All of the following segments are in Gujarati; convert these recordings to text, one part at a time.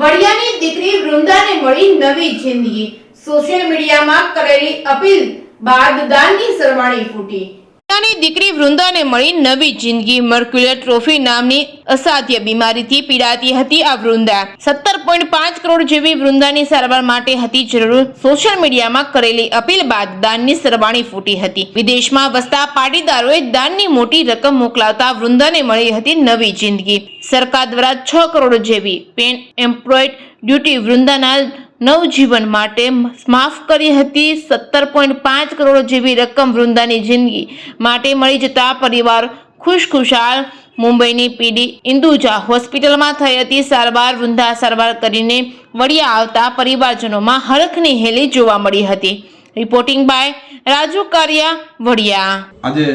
વડિયાની દીકરી વૃંદાને મળી નવી જિંદગી। સોશિયલ મીડિયામાં કરેલી અપીલ બાદ દાનની સરવાણી ફૂટી। વડિયાની દીકરી વૃંદાને મળી નવી જિંદગી। મર્ક્યુલર ટ્રોફી નામની અસાધ્ય બીમારીથી પીડાતી હતી આ વૃંદા। 17.5 કરોડ જેવી વૃંદાની સારવાર માટે હતી જરૂર। સોશિયલ મીડિયામાં કરેલી અપીલ બાદ દાનની સરવાણી ફૂટી હતી। વિદેશમાં વસતા પાટીદારોએ દાનની મોટી રકમ મોકલાવતા વૃંદાને મળી હતી નવી જિંદગી। સરકાર દ્વારા 6 કરોડ જેવી પેન એમ્પ્લોયડ ડ્યુટી વૃંદાના નવજીવન માટે માફ કરી હતી। 17.5 કરોડ જેવી રકમ વૃંદાની જિંદગી માટે મળી જતા પરિવાર ખુશખુશાલ। મુંબઈની પીડી ઇન્દુજા હોસ્પિટલમાં થઈ હતી સારવાર। વૃંદા સારવાર કરીને વડિયા આવતા પરિવારજનોમાં હરખની હેલી જોવા મળી હતી। Reporting by Raju Kariya, Vadia. આજે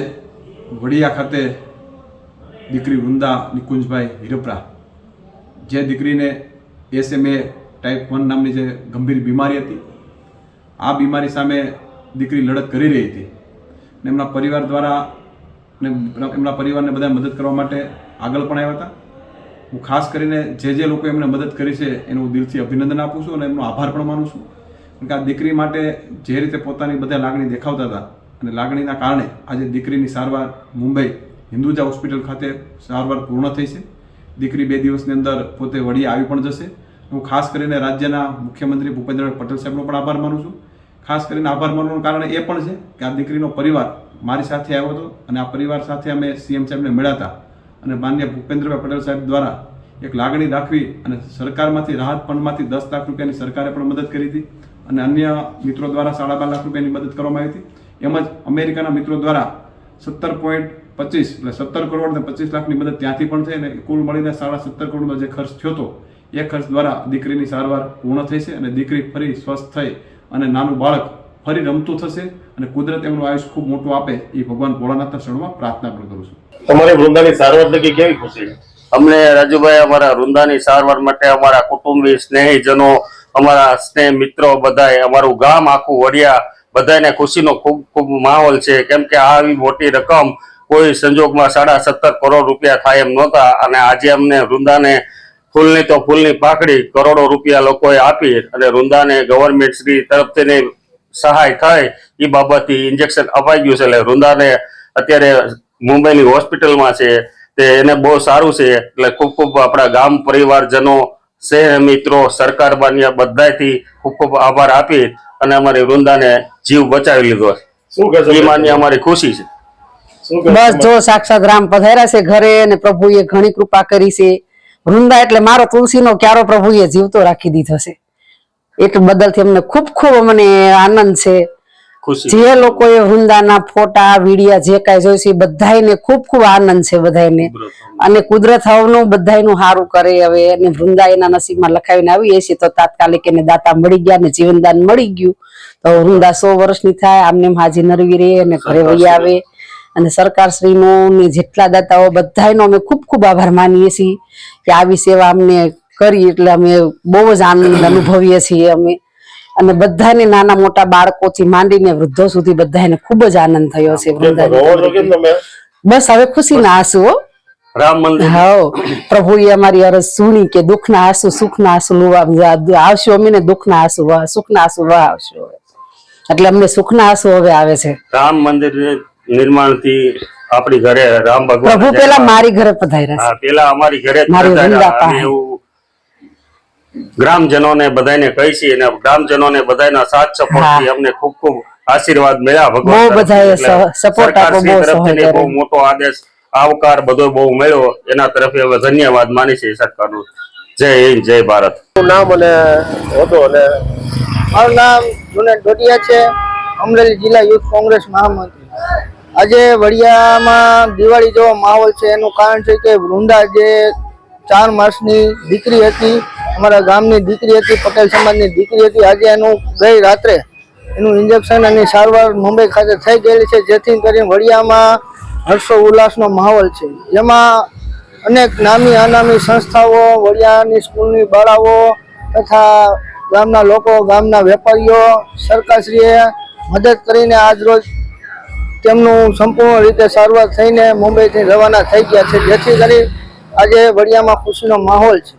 વડિયા ખાતે દીકરી વૃંદા નિકુંજભાઈ હિરપરા, જે દીકરીને SMA ટાઈપ 1 નામની જે ગંભીર બીમારી હતી, આ બીમારી સામે દીકરી લડત કરી રહી હતી ને એમના પરિવાર દ્વારા ને એમના પરિવારને બધા મદદ કરવા માટે આગળ પણ આવ્યા હતા। હું ખાસ કરીને જે લોકો એમને મદદ કરી છે એનું દિલથી અભિનંદન આપું છું અને એમનો આભાર પણ માનું છું, કારણ કે આ દીકરી માટે જે રીતે પોતાની બધા લાગણી દેખાવતા હતા અને લાગણીના કારણે આજે દીકરીની સારવાર મુંબઈ હિન્દુજા હોસ્પિટલ ખાતે સારવાર પૂર્ણ થઈ છે। દીકરી 2 દિવસની અંદર પોતે વડિયા આવી પણ જશે। હું ખાસ કરીને રાજ્યના મુખ્યમંત્રી ભૂપેન્દ્રભાઈ પટેલ સાહેબનો પણ આભાર માનું છું। ખાસ કરીને આભાર માનવાનું કારણ એ પણ છે કે આ દીકરીનો પરિવાર મારી સાથે આવ્યો હતો અને આ પરિવાર સાથે અમે CM સાહેબને મળ્યા હતા અને માનનીય ભૂપેન્દ્રભાઈ પટેલ સાહેબ દ્વારા એક લાગણી દાખવી અને સરકારમાંથી રાહત ફંડમાંથી 10 લાખ રૂપિયાની સરકારે પણ મદદ કરી હતી અને અન્ય મિત્રો દ્વારા 12.5 લાખ રૂપિયાની મદદ કરવામાં આવી હતી। એમ જ અમેરિકાના મિત્રો દ્વારા 17.25 એટલે 17 કરોડ ને 25 લાખની મદદ ત્યાંથી પણ થઈ અને કુલ મળીને 17.5 કરોડનો જે ખર્ચ થયો હતો એ ખર્ચ દ્વારા દીકરીની સારવાર પૂર્ણ થઈ છે અને દીકરી ફરી સ્વસ્થ થઈ અને નાનું બાળક ફરી રમતું થશે અને કુદરત એમનું આયુષ્ય ખૂબ મોટું આપે એ ભગવાન ભોળાનાથના શરણમાં પ્રાર્થના પણ કરું છું। તમારી વૃંદાની સારવાર થકી કેવી ખુશી? અમને રાજુભાઈ અમારા વૃંદાની સારવાર માટે અમારા કુટુંબી સ્નેહીજનો, અમારા સ્નેહ મિત્રો, બધાએ અમારું ગામ આખું વડિયા બધાને ખુશીનો ખૂબ ખૂબ માહોલ છે, કેમ કે આવી મોટી રકમ કોઈ સંજોગમાં 17.5 કરોડ રૂપિયા થાય એમ નહોતા અને આજે અમને વૃંદાને ફૂલની તો ફૂલની પાકડી કરોડો રૂપિયા લોકોએ આપી અને વૃંદાને ગવર્મેન્ટ શ્રી તરફથી સહાય થાય એ બાબતથી ઇન્જેક્શન અપાઈ ગયું છે એટલે વૃંદાને અત્યારે મુંબઈની હોસ્પિટલમાં છે તે એને બહુ સારું છે। એટલે ખૂબ ખૂબ આપણા ગામ પરિવારજનો, શહેર મિત્રો, સરકાર બાન્ય બધાથી ખૂબ ખૂબ આભાર આપી અને અમારી વૃંદાને જીવ બચાવી લીધો છે। એ માન્ય અમારી ખુશી છે। બસ જો સાક્ષાત રામ પધાર્યા છે ઘરે અને પ્રભુએ ઘણી કૃપા કરી છે। વૃંદા એટલે મારો તુલસીનો ક્યારો પ્રભુએ જીવતો રાખી દીધો છે, એટલે બદલથી અમને ખૂબ ખૂબ મને આનંદ છે। જે લોકોએ વૃંદાના ફોટા વિડીયા જે કાંઈ જોયું છે બધાને ખૂબ ખૂબ આનંદ છે બધાને, અને કુદરત હવનું બધાનું સારું કરે હવે। અને વૃંદા એના નસીબમાં લખાવીને આવી છે તો તાત્કાલિક એને દાતા મળી ગયા ને જીવનદાન મળી ગયું તો વૃંદા 100 વર્ષની થાય, આમને હાજી નરવી રહે અને ઘરે વહી આવે। અને સરકારશ્રીનો ને જેટલા દાતાઓ બધાનો અમે ખૂબ ખૂબ આભાર માનીએ છીએ કે આવી સેવા અમને કરી, એટલે અમે બહુ જ આનંદ અનુભવીએ છીએ અમે। અને બધાને નાના મોટા બાળકોથી માંડીને વૃદ્ધો સુધી બધાને ખૂબ જ આનંદ થયો છે। બસ હવે ખુશીના આંસુ રામ મંદિર પ્રભુએ અમારી અરજ સુણી કે દુઃખના આંસુ સુખના આંસુ આવશું અમે ને દુઃખના આંસુ સુખના આંસુ આવશું, એટલે અમને સુખના આંસુ હવે આવે છે। રામ મંદિર નિર્માણ થી આપણી ઘરે રામ ભગવાન પ્રભુ પેલા મારી ઘરે પધાર્યા છે, પેલા અમારી ઘરે ગ્રામજનોને બધાને કહી છે અને ગ્રામજનોને બધાના સાથ સપોર્ટ થી અમને ખૂબ ખૂબ આશીર્વાદ મળ્યા ભગવાન બહુ બધાએ સપોર્ટ આપ્યો, બહુ સહાય બહુ મોટો આદેશ આવકાર બધો બહુ મળ્યો, એના તરફે હવે ધન્યવાદ માની છે સરકારનો। જય હિન્દ, જય ભારત। નામ અને હોદ્દો? અને મારું નામ જુનેદ ડોડિયા છે, અમરેલી જિલ્લા યુથ કોંગ્રેસ મહામંત્રી। આજે વડિયામાં દિવાળી જેવો માહોલ છે, એનું કારણ છે કે વૃંદા જે 4 માસની દીકરી હતી, અમારા ગામની દીકરી હતી, પટેલ સમાજની દીકરી હતી, આજે એનું ગઈ રાત્રે એનું ઇન્જેક્શન અને સારવાર મુંબઈ ખાતે થઈ ગયેલી છે, જેથી કરીને વડિયામાં હર્ષો ઉલ્લાસનો માહોલ છે, જેમાં અનેક નામી અનામી સંસ્થાઓ, વડિયાની સ્કૂલની બાળાઓ તથા ગામના લોકો, ગામના વેપારીઓ સરકારશ્રીએ મદદ કરીને આજરોજ તેમનું સંપૂર્ણ રીતે સારવાર થઈને મુંબઈથી રવાના થઈ ગયા છે, જેથી કરી આજે વડિયામાં ખુશીનો માહોલ છે।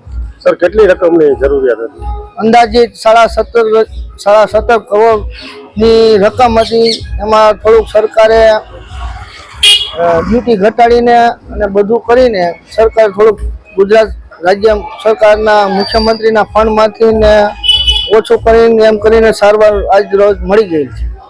સર કેટલી રકમની જરૂરિયાત હતી? અંદાજિત 17.5 કરોડની રકમ હતી. એમાં થોડુંક સરકારે ડ્યુટી ઘટાડીને અને બધું કરીને સરકાર થોડુંક ગુજરાત રાજ્ય સરકારના મુખ્યમંત્રીના ફંડમાંથી ને ઓછું કરીને એમ કરીને સારવાર આજ રોજ મળી ગઈ છે.